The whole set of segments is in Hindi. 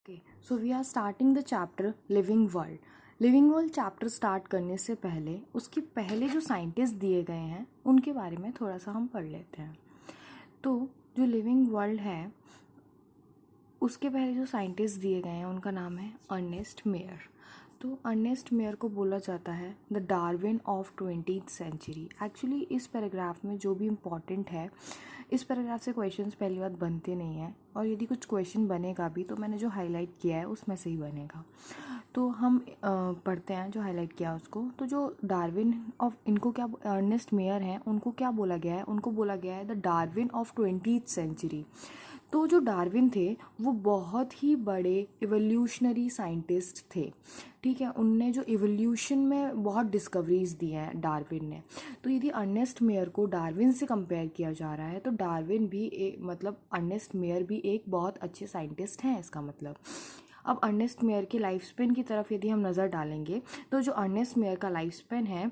Okay, so we are starting the chapter living world. Living world chapter start करने से पहले उसके पहले जो साइंटिस्ट दिए गए हैं उनके बारे में थोड़ा सा हम पढ़ लेते हैं. तो जो लिविंग वर्ल्ड है उसके पहले जो साइंटिस्ट दिए गए हैं उनका नाम है अर्नेस्ट मेयर. तो अर्नेस्ट मेयर को बोला जाता है the Darwin of 20th century. Actually इस पैराग्राफ में जो भी इम्पॉर्टेंट है, इस पैराग्राफ से क्वेश्चंस पहली बात बनते नहीं हैं, और यदि कुछ क्वेश्चन बनेगा भी तो मैंने जो हाईलाइट किया है उसमें से ही बनेगा. तो हम पढ़ते हैं जो हाईलाइट किया उसको. तो जो डार्विन ऑफ, इनको क्या, अर्नेस्ट मेयर हैं, उनको क्या बोला गया है? उनको बोला गया है the Darwin of 20th century. तो जो डार्विन थे वो बहुत ही बड़े इवोल्यूशनरी साइंटिस्ट थे. ठीक है, उनने जो इवोल्यूशन में बहुत डिस्कवरीज दी हैं डार्विन ने. तो यदि अर्नेस्ट मेयर को डार्विन से कंपेयर किया जा रहा है तो डार्विन भी मतलब अर्नेस्ट मेयर भी एक बहुत अच्छे साइंटिस्ट हैं, इसका मतलब. अब अर्नेस्ट मेयर की लाइफ स्पेन की तरफ यदि हम नज़र डालेंगे तो जो अर्नेस्ट मेयर का लाइफ स्पेन है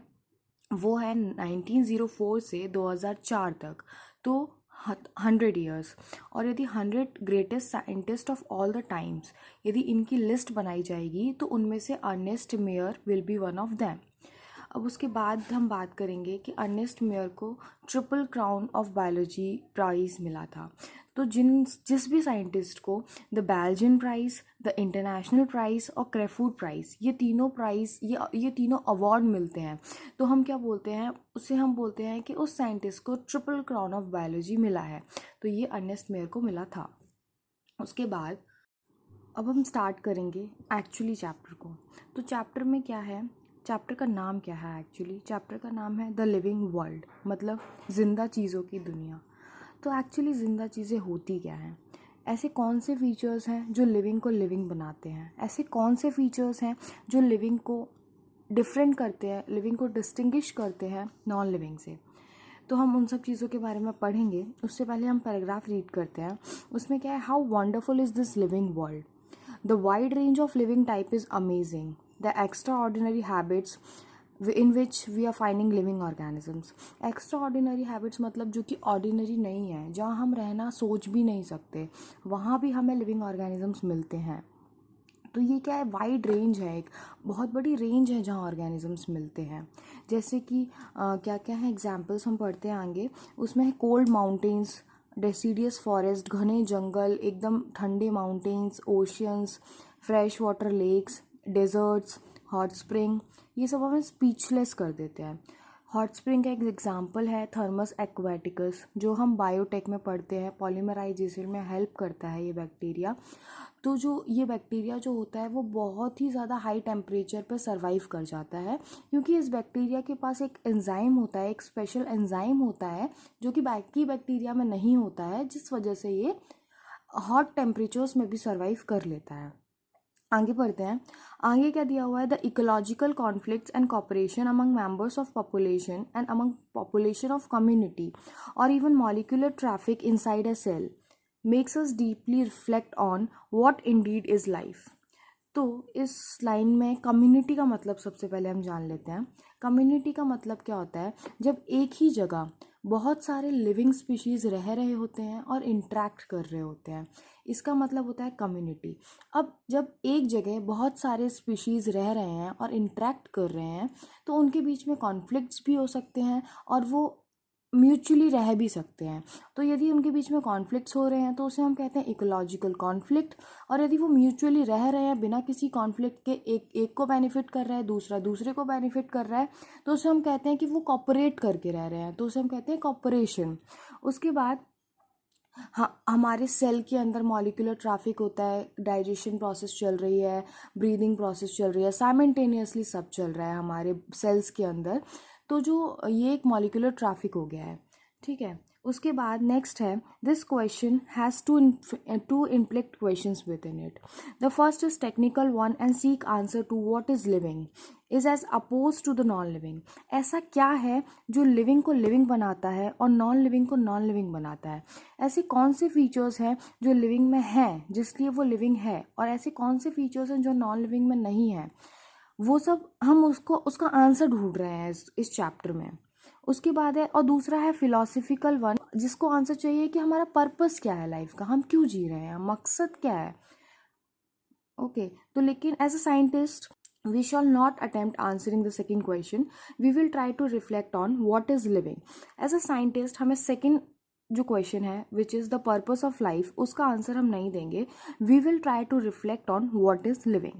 वो है 1904 से 2004 तक. तो 100 ईयर्स. और यदि 100 greatest scientist of all the times, यदि इनकी लिस्ट बनाई जाएगी तो उनमें से Ernest Mayr will be one of them. अब उसके बाद हम बात करेंगे कि अर्नेस्ट मेयर को triple crown of biology prize मिला था. तो जिस भी साइंटिस्ट को the Belgian prize, the international prize और क्रेफूड प्राइज़, ये तीनों प्राइज़, ये तीनों अवार्ड मिलते हैं, तो हम क्या बोलते हैं, उससे हम बोलते हैं कि उस साइंटिस्ट को ट्रिपल क्राउन ऑफ बायोलॉजी मिला है. तो ये अर्नेस्ट मेयर को मिला था. उसके बाद अब हम स्टार्ट करेंगे एक्चुअली चैप्टर को. तो चैप्टर में क्या है, चैप्टर का नाम क्या है? एक्चुअली चैप्टर का नाम है द लिविंग वर्ल्ड, मतलब ज़िंदा चीज़ों की दुनिया. तो एक्चुअली ज़िंदा चीज़ें होती क्या हैं? ऐसे कौन से फीचर्स हैं जो लिविंग को लिविंग बनाते हैं? ऐसे कौन से फीचर्स हैं जो लिविंग को डिफरेंट करते हैं, लिविंग को डिस्टिंग्विश करते हैं नॉन लिविंग से? तो हम उन सब चीज़ों के बारे में पढ़ेंगे. उससे पहले हम पैराग्राफ रीड करते हैं. उसमें क्या है, how wonderful is this living world. The wide range of living type is amazing. The extraordinary habits in which we are finding living organisms. Extraordinary habits मतलब जो कि ordinary नहीं है, जहाँ हम रहना सोच भी नहीं सकते, वहाँ भी हमें living organisms मिलते हैं. तो ये क्या है, वाइड रेंज है, एक बहुत बड़ी रेंज है जहाँ ऑर्गेनिजम्स मिलते हैं. जैसे कि क्या क्या है एग्जांपल्स हम पढ़ते हैं आगे. उसमें है कोल्ड माउंटेन्स, डेसिडियस फॉरेस्ट, घने जंगल, एकदम ठंडे mountains, oceans, fresh water lakes, deserts, hot spring. ये सब हमें स्पीचलेस कर देते हैं. हॉट स्प्रिंग का एक एग्जांपल है थर्मस एक्वाटिकस, जो हम बायोटेक में पढ़ते हैं. पॉलीमराइजेशन में हेल्प करता है ये बैक्टीरिया. तो जो ये बैक्टीरिया जो होता है वो बहुत ही ज़्यादा हाई टेम्परेचर पर सर्वाइव कर जाता है, क्योंकि इस बैक्टीरिया के पास एक एंजाइम होता है, एक स्पेशल एंजाइम होता है जो कि बाकी बैक्टीरिया में नहीं होता है, जिस वजह से ये हॉट टेम्परेचर्स में भी सर्वाइव कर लेता है. आगे पढ़ते हैं. आगे क्या दिया हुआ है, the ecological conflicts and cooperation among members of population and among population of community और even molecular traffic inside a cell makes us deeply reflect on what indeed is life. तो इस लाइन में कम्युनिटी का मतलब सबसे पहले हम जान लेते हैं. कम्युनिटी का मतलब क्या होता है, जब एक ही जगह बहुत सारे लिविंग स्पीशीज़ रह रहे होते हैं और इंटरेक्ट कर रहे होते हैं, इसका मतलब होता है कम्युनिटी. अब जब एक जगह बहुत सारे स्पीशीज़ रह रहे हैं और इंटरेक्ट कर रहे हैं तो उनके बीच में कॉन्फ्लिक्ट्स भी हो सकते हैं और वो म्यूचुअली रह भी सकते हैं. तो यदि उनके बीच में कॉन्फ्लिक्ट्स हो रहे हैं तो उसे हम कहते हैं इकोलॉजिकल कॉन्फ्लिक्ट. और यदि वो म्यूचुअली रह रहे हैं बिना किसी कॉन्फ्लिक्ट के, एक को बेनिफिट कर रहा है, दूसरा दूसरे को बेनिफिट कर रहा है, तो उसे हम कहते हैं कि वो कॉपरेट करके रह रहे हैं, तो उसे हम कहते हैं कॉपरेशन. उसके बाद हाँ, हमारे सेल के अंदर मॉलिक्यूलर ट्रैफिक होता है, डाइजेशन प्रोसेस चल रही है, ब्रीदिंग प्रोसेस चल रही है, साइमल्टेनियसली सब चल रहा है हमारे सेल्स के अंदर. तो जो ये एक मॉलिक्यूलर ट्रैफिक हो गया है. ठीक है, उसके बाद नेक्स्ट है, this question has two implicit questions within it. The first is technical one and seek answer to what is living is as oppose to the non living. ऐसा क्या है जो लिविंग को लिविंग बनाता है और नॉन लिविंग को नॉन लिविंग बनाता है? ऐसे कौन से फीचर्स हैं जो लिविंग में हैं जिसलिए वो लिविंग है, और ऐसे कौन से फीचर्स हैं जो नॉन लिविंग में नहीं है? वो सब हम उसका आंसर ढूंढ रहे हैं इस चैप्टर में. उसके बाद है, और दूसरा है फिलोसफिकल वन, जिसको आंसर चाहिए कि हमारा पर्पस क्या है लाइफ का, हम क्यों जी रहे हैं, मकसद क्या है. ओके तो लेकिन as a scientist we shall not attempt answering the second question. We will try to reflect on what is living. As a scientist हमें second जो क्वेश्चन है which is the purpose of life उसका आंसर हम नहीं देंगे. We will try to reflect on what is living.